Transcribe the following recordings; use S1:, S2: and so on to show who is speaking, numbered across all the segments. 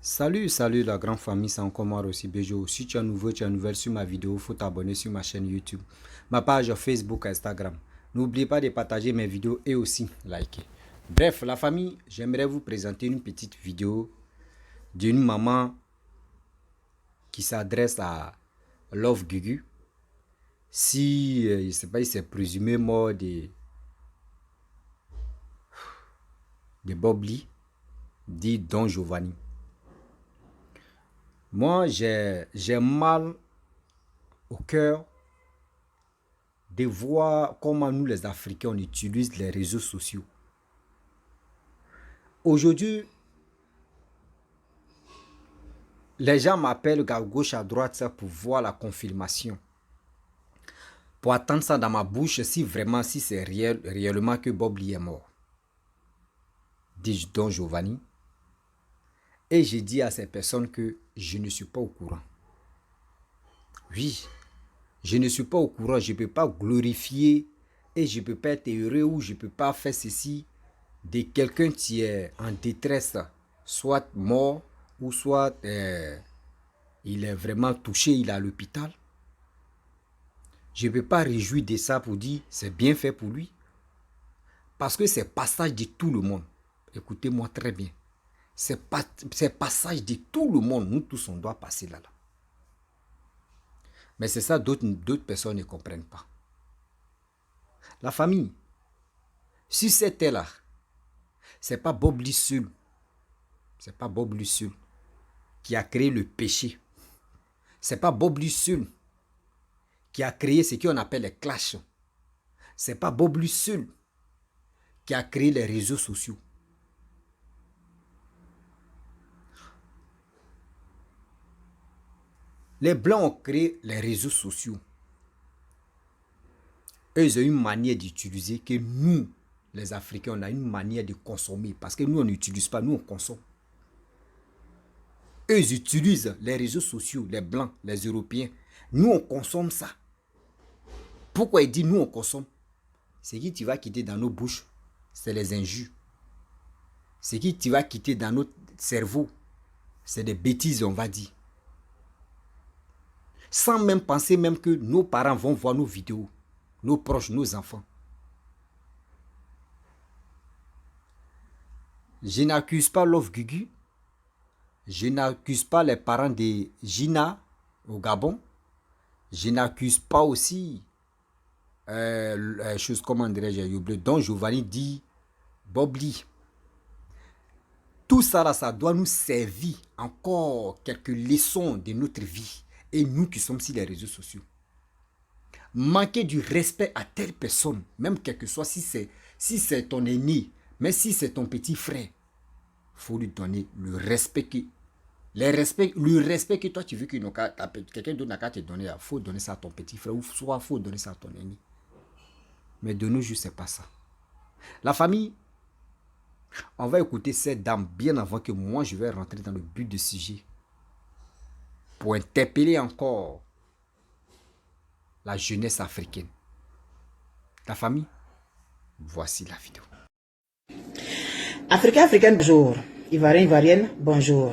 S1: Salut la grande famille, c'est encore moi aussi Bejo. Si tu es nouveau, tu es nouvelle sur ma vidéo, il faut t'abonner sur ma chaîne YouTube, ma page Facebook, Instagram. N'oubliez pas de partager mes vidéos et aussi liker. Bref, la famille, j'aimerais vous présenter une petite vidéo d'une maman qui s'adresse à Love Gugu. Si, je ne sais pas, il s'est présumé mort de Bob Lee, dit Don Giovanni. Moi, j'ai mal au cœur de voir comment nous les Africains on utilise les réseaux sociaux. Aujourd'hui, les gens m'appellent à gauche, à droite pour voir la confirmation. Pour attendre ça dans ma bouche si vraiment, si c'est réellement que Bob Lee est mort. Dis Don Giovanni. Et j'ai dit à ces personnes que je ne suis pas au courant. Oui, je ne suis pas au courant, je ne peux pas glorifier et je ne peux pas être heureux ou je ne peux pas faire ceci de quelqu'un qui est en détresse, soit mort ou soit il est vraiment touché, il est à l'hôpital. Je ne peux pas réjouir de ça pour dire c'est bien fait pour lui. Parce que c'est passage de tout le monde. Écoutez-moi très bien. C'est passage de tout le monde. Nous tous, on doit passer là. Mais c'est ça, d'autres personnes ne comprennent pas. La famille, si c'était là, c'est pas Bob Lee seul. C'est pas Bob Lee seul qui a créé le péché. C'est pas Bob Lee seul qui a créé ce qu'on appelle les clashs. C'est pas Bob Lee seul qui a créé les réseaux sociaux. Les Blancs ont créé les réseaux sociaux. Eux, ils ont une manière d'utiliser que nous, les Africains, on a une manière de consommer. Parce que nous, on n'utilise pas, nous, on consomme. Eux, ils utilisent les réseaux sociaux, les Blancs, les Européens. Nous, on consomme ça. Pourquoi il dit nous, on consomme? Ce qui tu vas quitter dans nos bouches, c'est les injures. Ce qui tu vas quitter dans notre cerveau, c'est des bêtises, on va dire. Sans même penser même que nos parents vont voir nos vidéos, nos proches, nos enfants. Je n'accuse pas Love Gugu. Je n'accuse pas les parents de Gina au Gabon. Je n'accuse pas aussi, comment dirais-je, Don Giovanni dit Bob Lee. Tout ça là, ça doit nous servir encore quelques leçons de notre vie. Et nous qui sommes sur les réseaux sociaux. Manquer du respect à telle personne, même quel que soit, si c'est ton aîné, mais si c'est ton petit frère, il faut lui donner le respect que toi tu veux que quelqu'un d'autre n'a qu'à te donner. Il faut donner ça à ton petit frère ou soit il faut donner ça à ton aîné. Mais de nos jours, ce n'est pas ça. La famille, on va écouter cette dame bien avant que moi je vais rentrer dans le but du sujet. Pour interpeller encore la jeunesse africaine. La famille, voici la vidéo.
S2: Africains, bonjour. Ivoiriens, Ivoiriennes, bonjour.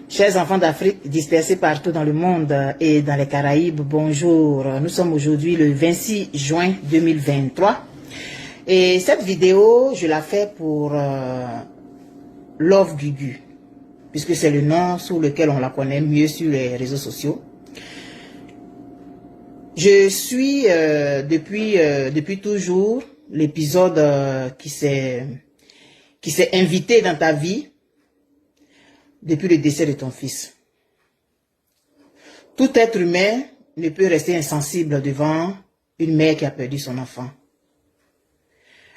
S2: Chers enfants d'Afrique dispersés partout dans le monde et dans les Caraïbes, bonjour. Nous sommes aujourd'hui le 26 juin 2023. Et cette vidéo, je la fais pour Love Gugu, puisque c'est le nom sous lequel on la connaît mieux sur les réseaux sociaux. Je suis depuis toujours l'épisode qui s'est invité dans ta vie depuis le décès de ton fils. Tout être humain ne peut rester insensible devant une mère qui a perdu son enfant.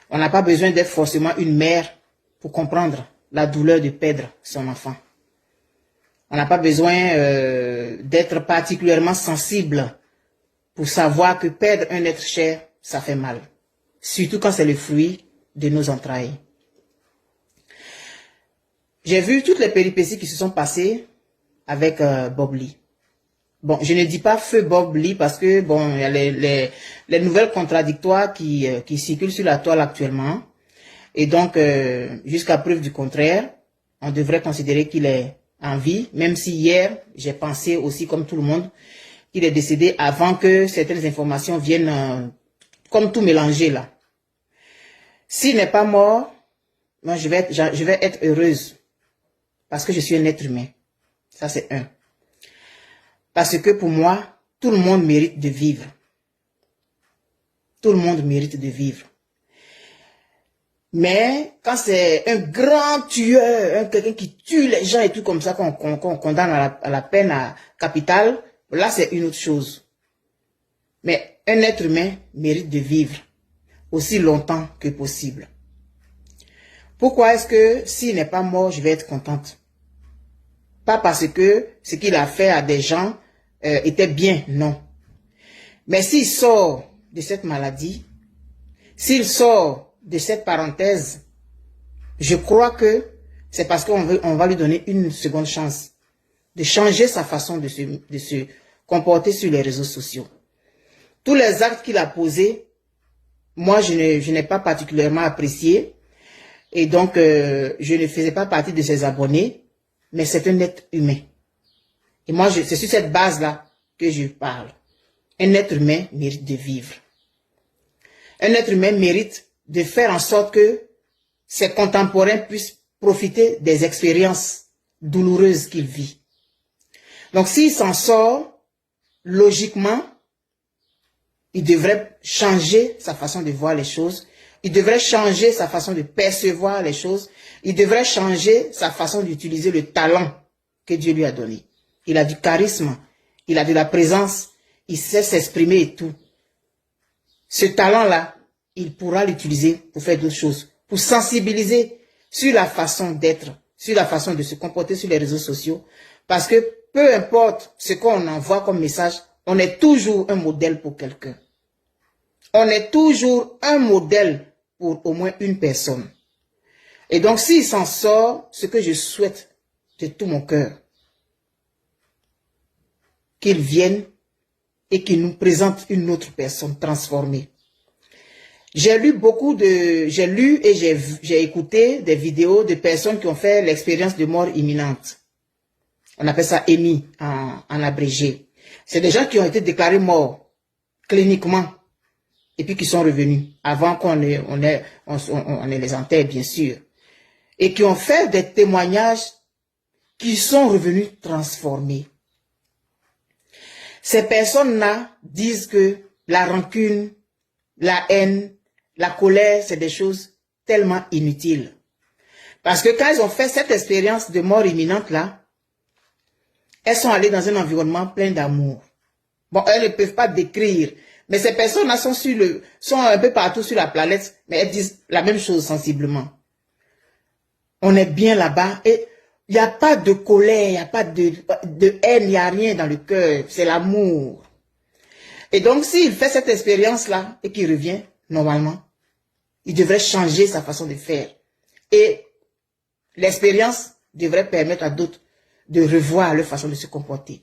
S2: On n'a pas besoin d'être forcément une mère pour comprendre la douleur de perdre son enfant. On n'a pas besoin d'être particulièrement sensible pour savoir que perdre un être cher, ça fait mal. Surtout quand c'est le fruit de nos entrailles. J'ai vu toutes les péripéties qui se sont passées avec Bob Lee. Bon, je ne dis pas feu Bob Lee parce que, bon, il y a les nouvelles contradictoires qui circulent sur la toile actuellement. Et donc, jusqu'à preuve du contraire, on devrait considérer qu'il est en vie, même si hier, j'ai pensé aussi comme tout le monde qu'il est décédé avant que certaines informations viennent comme tout mélanger là. S'il n'est pas mort, moi je vais être heureuse parce que je suis un être humain. Ça c'est un. Parce que pour moi, tout le monde mérite de vivre. Tout le monde mérite de vivre. Mais quand c'est un grand tueur, quelqu'un qui tue les gens et tout comme ça, qu'on condamne à la peine capitale, là c'est une autre chose. Mais un être humain mérite de vivre aussi longtemps que possible. Pourquoi est-ce que s'il n'est pas mort, je vais être contente? Pas parce que ce qu'il a fait à des gens était bien, non. Mais s'il sort de cette maladie, s'il sort de cette parenthèse, je crois que c'est parce qu'on va lui donner une seconde chance de changer sa façon de se comporter sur les réseaux sociaux. Tous les actes qu'il a posés, moi, je n'ai pas particulièrement apprécié. Et donc, je ne faisais pas partie de ses abonnés, mais c'est un être humain. Et moi, c'est sur cette base-là que je parle. Un être humain mérite de vivre. Un être humain mérite de faire en sorte que ses contemporains puissent profiter des expériences douloureuses qu'il vit. Donc, s'il s'en sort, logiquement, il devrait changer sa façon de voir les choses. Il devrait changer sa façon de percevoir les choses. Il devrait changer sa façon d'utiliser le talent que Dieu lui a donné. Il a du charisme, il a de la présence, il sait s'exprimer et tout. Ce talent-là, il pourra l'utiliser pour faire d'autres choses, pour sensibiliser sur la façon d'être, sur la façon de se comporter sur les réseaux sociaux. Parce que peu importe ce qu'on envoie comme message, on est toujours un modèle pour quelqu'un. On est toujours un modèle pour au moins une personne. Et donc, s'il s'en sort, ce que je souhaite de tout mon cœur, qu'il vienne et qu'il nous présente une autre personne transformée. J'ai lu et j'ai écouté des vidéos de personnes qui ont fait l'expérience de mort imminente. On appelle ça EMI en abrégé. C'est des gens qui ont été déclarés morts cliniquement et puis qui sont revenus avant qu'on les enterre, bien sûr. Et qui ont fait des témoignages qui sont revenus transformés. Ces personnes-là disent que la rancune, la haine, la colère, c'est des choses tellement inutiles. Parce que quand elles ont fait cette expérience de mort imminente-là, elles sont allées dans un environnement plein d'amour. Bon, elles ne peuvent pas décrire, mais ces personnes-là sont un peu partout sur la planète, mais elles disent la même chose sensiblement. On est bien là-bas et il n'y a pas de colère, il n'y a pas de haine, il n'y a rien dans le cœur, c'est l'amour. Et donc, s'il fait cette expérience-là et qu'il revient, normalement, il devrait changer sa façon de faire. Et l'expérience devrait permettre à d'autres de revoir leur façon de se comporter.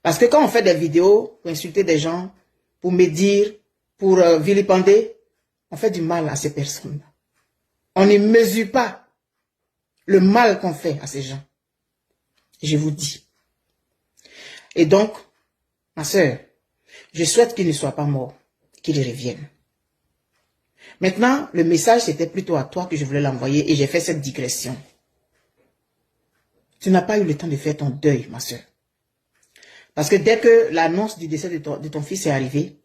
S2: Parce que quand on fait des vidéos pour insulter des gens, pour médire, pour vilipender, on fait du mal à ces personnes-là. On ne mesure pas le mal qu'on fait à ces gens. Je vous dis. Et donc, ma sœur, je souhaite qu'il ne soit pas mort, qu'il revienne. Maintenant, le message, c'était plutôt à toi que je voulais l'envoyer et j'ai fait cette digression. Tu n'as pas eu le temps de faire ton deuil, ma sœur. Parce que dès que l'annonce du décès de ton fils est arrivée,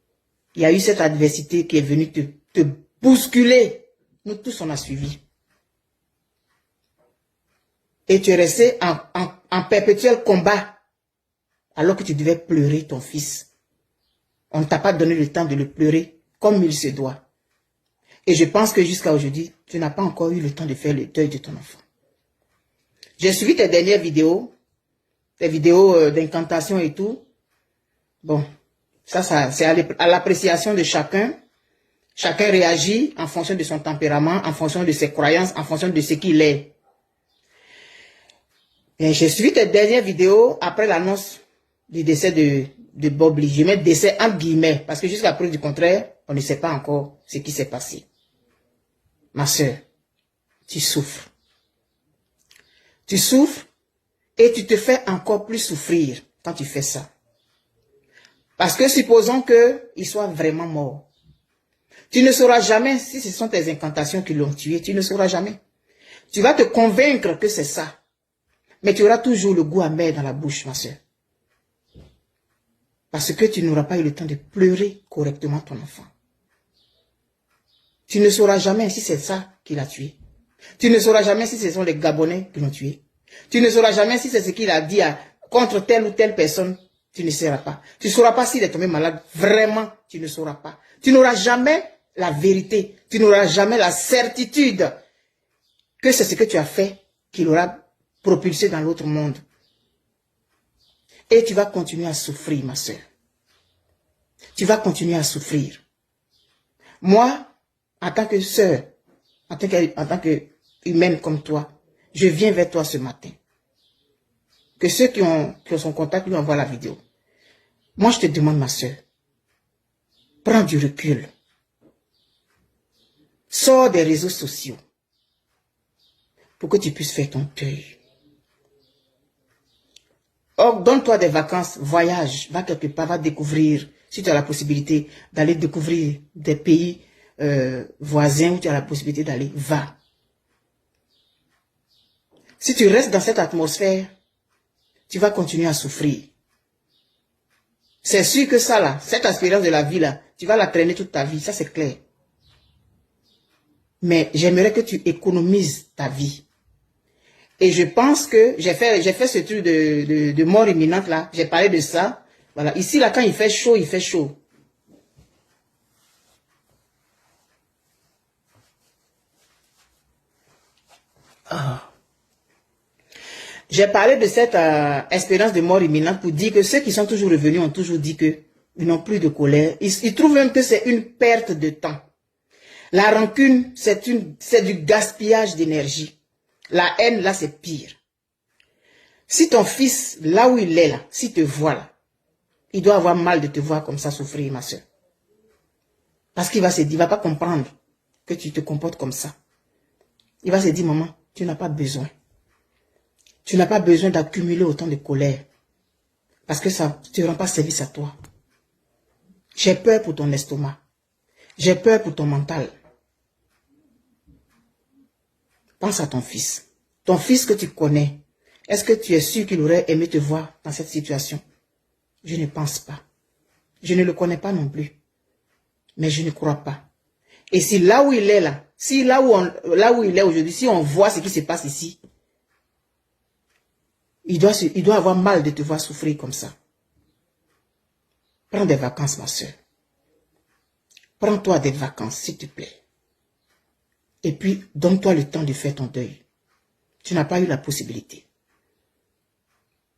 S2: il y a eu cette adversité qui est venue te bousculer. Nous tous, on a suivi. Et tu es resté en perpétuel combat alors que tu devais pleurer ton fils. On ne t'a pas donné le temps de le pleurer comme il se doit. Et je pense que jusqu'à aujourd'hui, tu n'as pas encore eu le temps de faire le deuil de ton enfant. J'ai suivi tes dernières vidéos, tes vidéos d'incantation et tout. Bon, ça c'est à l'appréciation de chacun. Chacun réagit en fonction de son tempérament, en fonction de ses croyances, en fonction de ce qu'il est. Et j'ai suivi tes dernières vidéos après l'annonce du décès de Bob Lee. Je mets décès entre guillemets, parce que jusqu'à preuve du contraire, on ne sait pas encore ce qui s'est passé. Ma sœur, tu souffres. Tu souffres Et tu te fais encore plus souffrir quand tu fais ça. Parce que supposons qu'il soit vraiment mort. Tu ne sauras jamais si ce sont tes incantations qui l'ont tué. Tu ne sauras jamais. Tu vas te convaincre que c'est ça. Mais tu auras toujours le goût amer dans la bouche, ma soeur. Parce que tu n'auras pas eu le temps de pleurer correctement ton enfant. Tu ne sauras jamais si c'est ça qui l'a tué. Tu ne sauras jamais si ce sont les Gabonais qui l'ont tué. Tu ne sauras jamais si c'est ce qu'il a dit contre telle ou telle personne. Tu ne sauras pas. Tu ne sauras pas s'il est tombé malade. Vraiment, tu ne sauras pas. Tu n'auras jamais la vérité. Tu n'auras jamais la certitude que c'est ce que tu as fait qui l'aura propulsé dans l'autre monde. Et tu vas continuer à souffrir, ma soeur. Tu vas continuer à souffrir. Moi, en tant que sœur, en tant que humaine comme toi, je viens vers toi ce matin. Que ceux qui ont son contact lui envoient la vidéo. Moi, je te demande, ma soeur, prends du recul. Sors des réseaux sociaux pour que tu puisses faire ton deuil. Or, donne-toi des vacances, voyage, va quelque part, va découvrir, si tu as la possibilité d'aller découvrir des pays voisins où tu as la possibilité d'aller, va. Si tu restes dans cette atmosphère, tu vas continuer à souffrir. C'est sûr que ça là, cette expérience de la vie là, tu vas la traîner toute ta vie, ça c'est clair. Mais j'aimerais que tu économises ta vie. Et je pense que j'ai fait ce truc de mort imminente là, j'ai parlé de ça. Voilà, ici là quand il fait chaud, il fait chaud. J'ai parlé de cette expérience de mort imminente pour dire que ceux qui sont toujours revenus ont toujours dit qu'ils n'ont plus de colère. Ils trouvent même que c'est une perte de temps. La rancune, c'est du gaspillage d'énergie. La haine, là, c'est pire. Si ton fils, là où il est là, s'il te voit là, il doit avoir mal de te voir comme ça souffrir, ma soeur. Parce qu'il va se dire, il va pas comprendre que tu te comportes comme ça. Il va se dire, maman, tu n'as pas besoin. Tu n'as pas besoin d'accumuler autant de colère. Parce que ça ne te rend pas service à toi. J'ai peur pour ton estomac. J'ai peur pour ton mental. Pense à ton fils. Ton fils que tu connais. Est-ce que tu es sûr qu'il aurait aimé te voir dans cette situation? Je ne pense pas. Je ne le connais pas non plus. Mais je ne crois pas. Et si là où il est là, si là où il est aujourd'hui, si on voit ce qui se passe ici, il doit avoir mal de te voir souffrir comme ça. Prends des vacances, ma soeur. Prends-toi des vacances, s'il te plaît. Et puis, donne-toi le temps de faire ton deuil. Tu n'as pas eu la possibilité.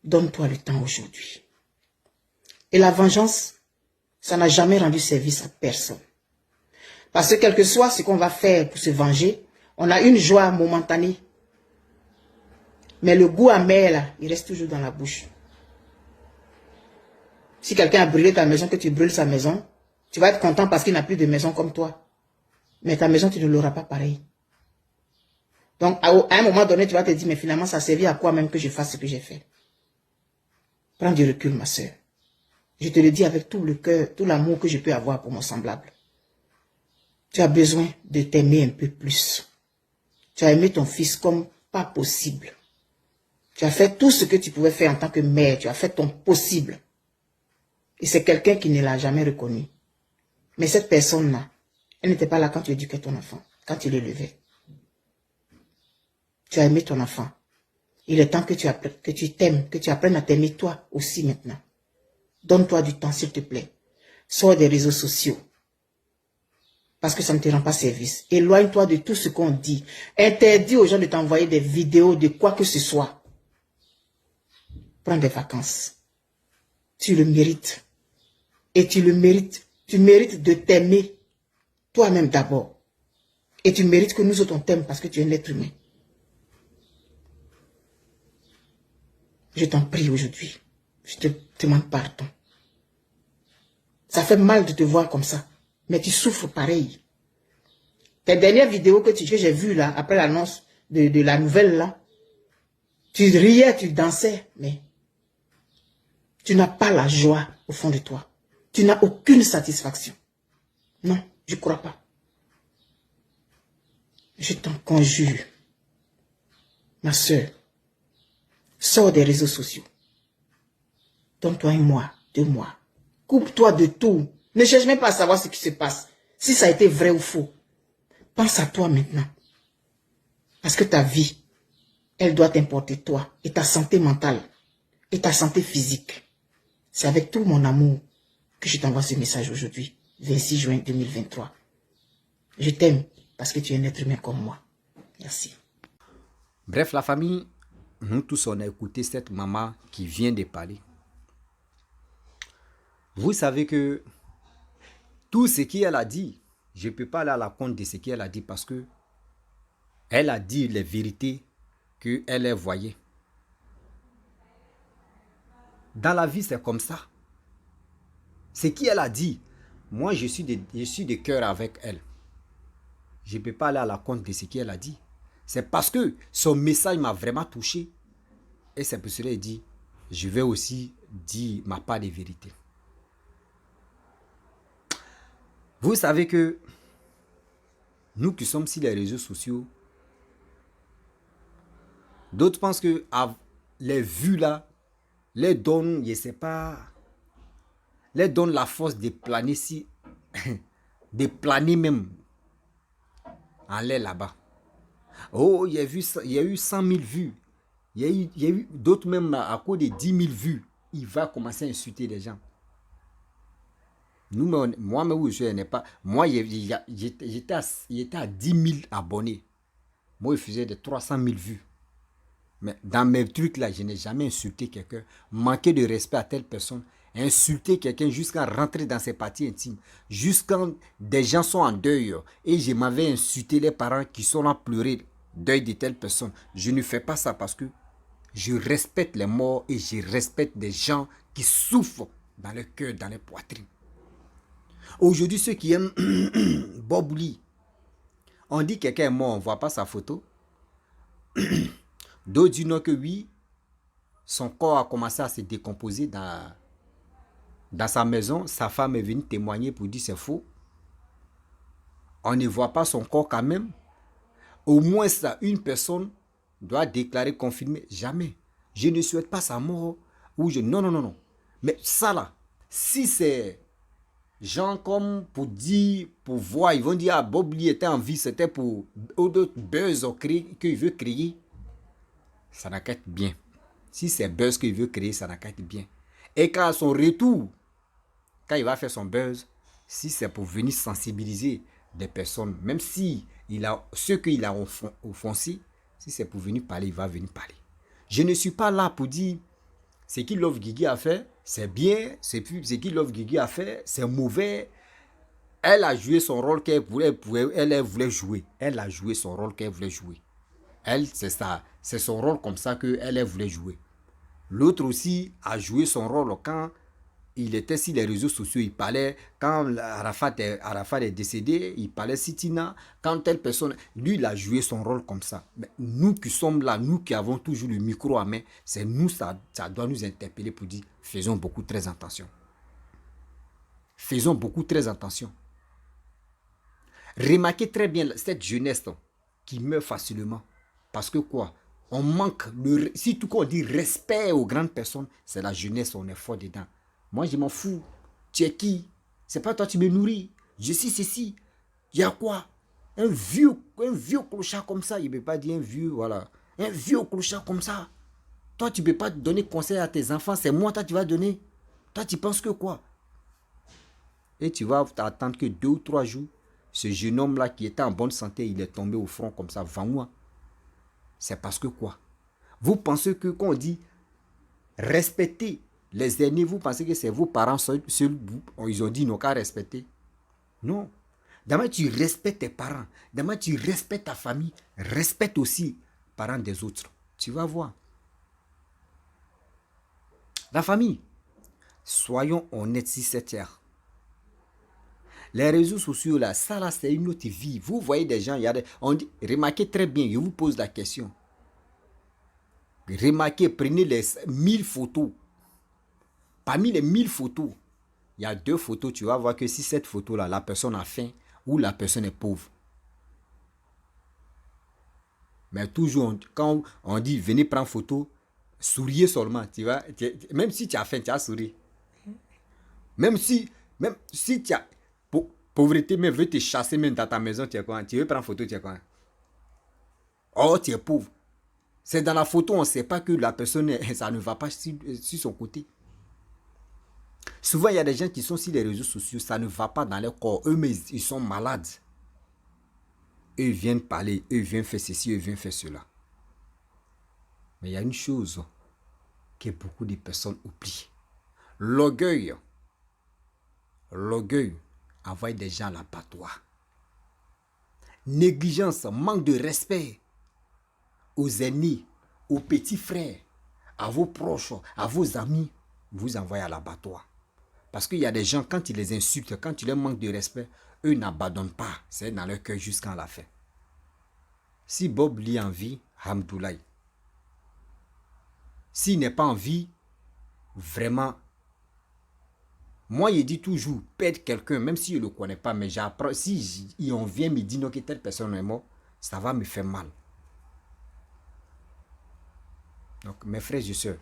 S2: Donne-toi le temps aujourd'hui. Et la vengeance, ça n'a jamais rendu service à personne. Parce que quel que soit ce qu'on va faire pour se venger, on a une joie momentanée. Mais le goût amer, là, il reste toujours dans la bouche. Si quelqu'un a brûlé ta maison, que tu brûles sa maison, tu vas être content parce qu'il n'a plus de maison comme toi. Mais ta maison, tu ne l'auras pas pareil. Donc, à un moment donné, tu vas te dire, mais finalement, ça servit à quoi même que je fasse ce que j'ai fait? Prends du recul, ma soeur. Je te le dis avec tout le cœur, tout l'amour que je peux avoir pour mon semblable. Tu as besoin de t'aimer un peu plus. Tu as aimé ton fils comme pas possible. Tu as fait tout ce que tu pouvais faire en tant que mère. Tu as fait ton possible. Et c'est quelqu'un qui ne l'a jamais reconnu. Mais cette personne-là, elle n'était pas là quand tu éduquais ton enfant, quand tu l'élevais. Tu as aimé ton enfant. Il est temps que tu t'aimes, que tu apprennes à t'aimer toi aussi maintenant. Donne-toi du temps, s'il te plaît. Sors des réseaux sociaux. Parce que ça ne te rend pas service. Éloigne-toi de tout ce qu'on dit. Interdis aux gens de t'envoyer des vidéos de quoi que ce soit. Prends des vacances. Tu le mérites. Et tu le mérites. Tu mérites de t'aimer toi-même d'abord. Et tu mérites que nous autres on t'aime parce que tu es un être humain. Je t'en prie aujourd'hui. Je te demande pardon. Ça fait mal de te voir comme ça. Mais tu souffres pareil. Tes dernières vidéos que j'ai vues là, après l'annonce de la nouvelle là, Tu riais, tu dansais, mais tu n'as pas la joie au fond de toi. Tu n'as aucune satisfaction. Non, je ne crois pas. Je t'en conjure. Ma soeur, sors des réseaux sociaux. Donne-toi un mois, 2 mois. Coupe-toi de tout. Ne cherche même pas à savoir ce qui se passe. Si ça a été vrai ou faux. Pense à toi maintenant. Parce que ta vie, elle doit t'importer toi et ta santé mentale et ta santé physique. C'est avec tout mon amour que je t'envoie ce message aujourd'hui, 26 juin 2023. Je t'aime parce que tu es un être humain comme moi. Merci.
S1: Bref, la famille, nous tous, on a écouté cette maman qui vient de parler. Vous savez que tout ce qu'elle a dit, je ne peux pas aller à la compte de ce qu'elle a dit parce que elle a dit les vérités qu'elle voyait. Dans la vie, c'est comme ça. Ce qu'elle a dit, moi, je suis de cœur avec elle. Je ne peux pas aller à la compte de ce qu'elle a dit. C'est parce que son message m'a vraiment touché. Et c'est pour cela qu'elle dit, je vais aussi dire ma part de vérité. Vous savez que nous qui sommes sur les réseaux sociaux, d'autres pensent que les vues là, les donnent, je ne sais pas, les donnent la force de planer si, de planer même en l'air là-bas. Oh, il y a eu 100 000 vues. Il y a eu d'autres même à cause de 10 000 vues. Il va commencer à insulter les gens. Nous, moi, mais oui, je n'ai pas. Moi, j'étais à 10 000 abonnés. Moi, je faisais des 300 000 vues. Mais dans mes trucs là, je n'ai jamais insulté quelqu'un, manqué de respect à telle personne, insulter quelqu'un jusqu'à rentrer dans ses parties intimes, jusqu'à des gens sont en deuil et je m'avais insulté les parents qui sont là pleurer deuil de telle personne. Je ne fais pas ça parce que je respecte les morts et je respecte des gens qui souffrent dans le cœur, dans les poitrines. Aujourd'hui, ceux qui aiment Bob Lee, on dit que quelqu'un est mort, on ne voit pas sa photo. D'autres disent non que oui, son corps a commencé à se décomposer dans sa maison. Sa femme est venue témoigner pour dire c'est faux. On ne voit pas son corps quand même. Au moins ça, une personne doit déclarer, confirmer. Jamais. Je ne souhaite pas sa mort. Non, non, non, non. Mais ça là, si c'est gens comme pour dire, pour voir, ils vont dire ah Bob Lee était en vie, c'était pour d'autres buzz qu'il veut créer. Ça n'a qu'à être bien. Si c'est buzz qu'il veut créer, ça n'a qu'à être bien. Et quand à son retour, quand il va faire son buzz, si c'est pour venir sensibiliser des personnes, même si ceux qu'il a offensés, si c'est pour venir parler, il va venir parler. Je ne suis pas là pour dire ce qu'il Love Guigui a fait, c'est bien, ce qu'il Love Guigui a fait, c'est mauvais. Elle a joué son rôle qu'elle voulait jouer. Elle a joué son rôle qu'elle voulait jouer. Elle, c'est ça. C'est son rôle comme ça qu'elle voulait jouer. L'autre aussi a joué son rôle quand il était sur les réseaux sociaux. Il parlait, quand Arafat est décédé, il parlait Sitina. Quand telle personne, lui, il a joué son rôle comme ça. Mais nous qui sommes là, nous qui avons toujours le micro à main, c'est nous, ça doit nous interpeller pour dire, faisons beaucoup très attention. Faisons beaucoup très attention. Remarquez très bien cette jeunesse qui meurt facilement. Parce que quoi? On manque, si tout qu'on dit respect aux grandes personnes, c'est la jeunesse, on est fort dedans. Moi, je m'en fous. Tu es qui? C'est pas toi, tu me nourris. Je suis ceci. Il y a quoi? Un vieux clochard comme ça, il ne peut pas dire un vieux, voilà. Un vieux clochard comme ça. Toi, tu ne peux pas donner conseil à tes enfants, c'est moi, toi, tu vas donner. Toi, tu penses que quoi? Et tu vas attendre que 2 ou 3 jours, ce jeune homme-là qui était en bonne santé, il est tombé au front comme ça, devant moi. C'est parce que quoi? Vous pensez que quand on dit respecter les aînés, vous pensez que c'est vos parents seuls, ils ont dit non qu'à respecter? Non. D'abord, tu respectes tes parents. D'abord, tu respectes ta famille. Respecte aussi les parents des autres. Tu vas voir. La famille, soyons honnêtes sur cette terre. Les réseaux sociaux, là, ça, là, c'est une autre vie. Vous voyez des gens, on dit, remarquez très bien, je vous pose la question. Remarquez, prenez les 1000 photos. Parmi les 1000 photos, il y a 2 photos, tu vas voir que si cette photo-là, la personne a faim ou la personne est pauvre. Mais toujours, quand on dit venez prendre photo, souriez seulement. Même si tu as faim, tu as souri. Même si tu as pauvreté, mais veut te chasser même dans ta maison, tu es quoi? Tu veux prendre photo, tu es quoi? Oh, tu es pauvre. C'est dans la photo, on ne sait pas que la personne, ça ne va pas sur son côté. Souvent, il y a des gens qui sont sur les réseaux sociaux, ça ne va pas dans leur corps. Eux, mais ils sont malades. Eux, ils viennent parler, eux, ils viennent faire ceci, eux, ils viennent faire cela. Mais il y a une chose que beaucoup de personnes oublient. L'orgueil. L'orgueil envoie des gens à l'abattoir. Négligence, manque de respect aux aînés, aux petits frères, à vos proches, à vos amis, vous envoyez à l'abattoir. Parce qu'il y a des gens, quand ils les insultent, quand ils leur manquent de respect, eux n'abandonnent pas. C'est dans leur cœur jusqu'à la fin. Si Bob lit en vie, Hamdoulaye. S'il n'est pas en vie, vraiment, moi, je dis toujours, perdre quelqu'un, même si je ne le connais pas, mais j'apprends, si on vient me dire que telle personne est morte, ça va me faire mal. Donc, mes frères et sœurs,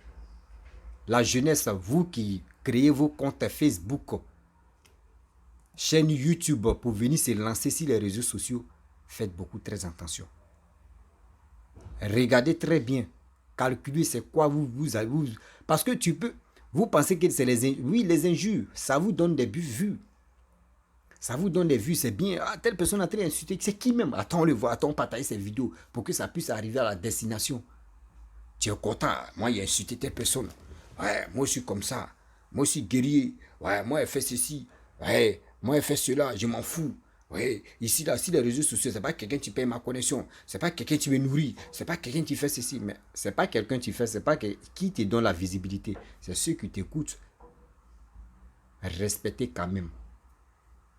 S1: la jeunesse, vous qui créez vos comptes Facebook, chaîne YouTube pour venir se lancer sur les réseaux sociaux, faites beaucoup très attention. Regardez très bien, calculez c'est quoi vous avez. Parce que vous pensez que c'est les injures, ça vous donne des vues. Ça vous donne des vues, c'est bien. Ah, telle personne a très insulté, c'est qui même? Attends, on le voit, attends, on partage ces vidéos pour que ça puisse arriver à la destination. Tu es content, moi j'ai insulté telle personne. Ouais, moi je suis comme ça. Moi je suis guerrier. Ouais, moi elle fait ceci. Ouais, moi elle fait cela, je m'en fous. Ouais, ici là, si les réseaux sociaux, c'est pas quelqu'un qui paye ma connexion, c'est pas quelqu'un qui me nourrit, c'est pas quelqu'un qui fait ceci, mais c'est pas quelqu'un qui fait, c'est pas qui te donne la visibilité, c'est ceux qui t'écoutent. Respectez quand même.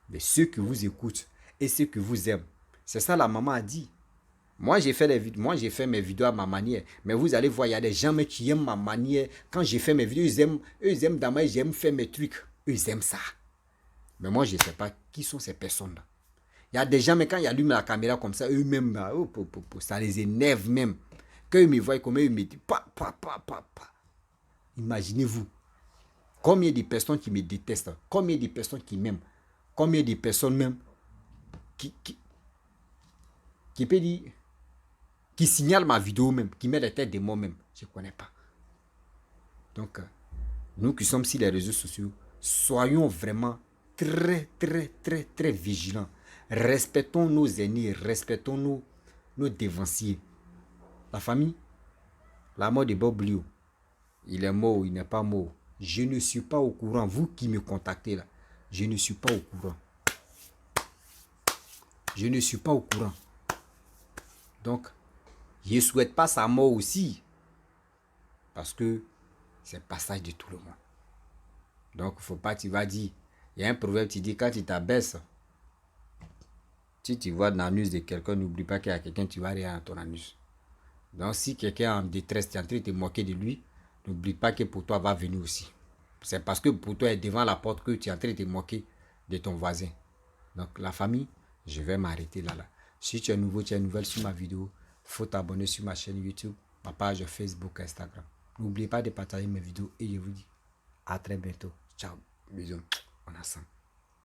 S1: Mais ceux qui vous écoutent et ceux qui vous aiment. C'est ça la maman a dit. Moi, j'ai fait mes vidéos à ma manière. Mais vous allez voir, il y a des gens qui aiment ma manière. Quand j'ai fait mes vidéos, ils aiment dans j'aime faire mes trucs. Eux, ils aiment ça. Mais moi, je ne sais pas qui sont ces personnes-là. Il y a des gens, mais quand ils allument la caméra comme ça, eux-mêmes, ça les énerve même. Quand ils me voient comme ils me disent, Imaginez-vous. Combien de personnes qui me détestent, combien de personnes qui m'aiment, combien de personnes même qui peut dire, qui signalent ma vidéo même, qui met la tête de moi-même. Je ne connais pas. Donc, nous qui sommes sur les réseaux sociaux, soyons vraiment très, très, très, très vigilants. Respectons nos aînés, respectons nos dévanciers. La famille, la mort de Bob Liu, il est mort, il n'est pas mort. Je ne suis pas au courant. Vous qui me contactez là, je ne suis pas au courant. Je ne suis pas au courant. Donc, je ne souhaite pas sa mort aussi. Parce que c'est le passage de tout le monde. Donc, il ne faut pas, tu vas dire. Il y a un proverbe qui dit, quand tu t'abaisses, si tu vois dans l'anus de quelqu'un, n'oublie pas qu'il y a quelqu'un, tu vas rien dans ton anus. Donc, si quelqu'un est en détresse, tu es en train de te moquer de lui, n'oublie pas que pour toi va venir aussi. C'est parce que pour toi est devant la porte que tu es en train de te moquer de ton voisin. Donc, la famille, je vais m'arrêter là. Si tu es nouveau, tu es nouvelle sur ma vidéo, il faut t'abonner sur ma chaîne YouTube, ma page Facebook, Instagram. N'oubliez pas de partager mes vidéos et je vous dis à très bientôt. Ciao. Bisous. On est ensemble.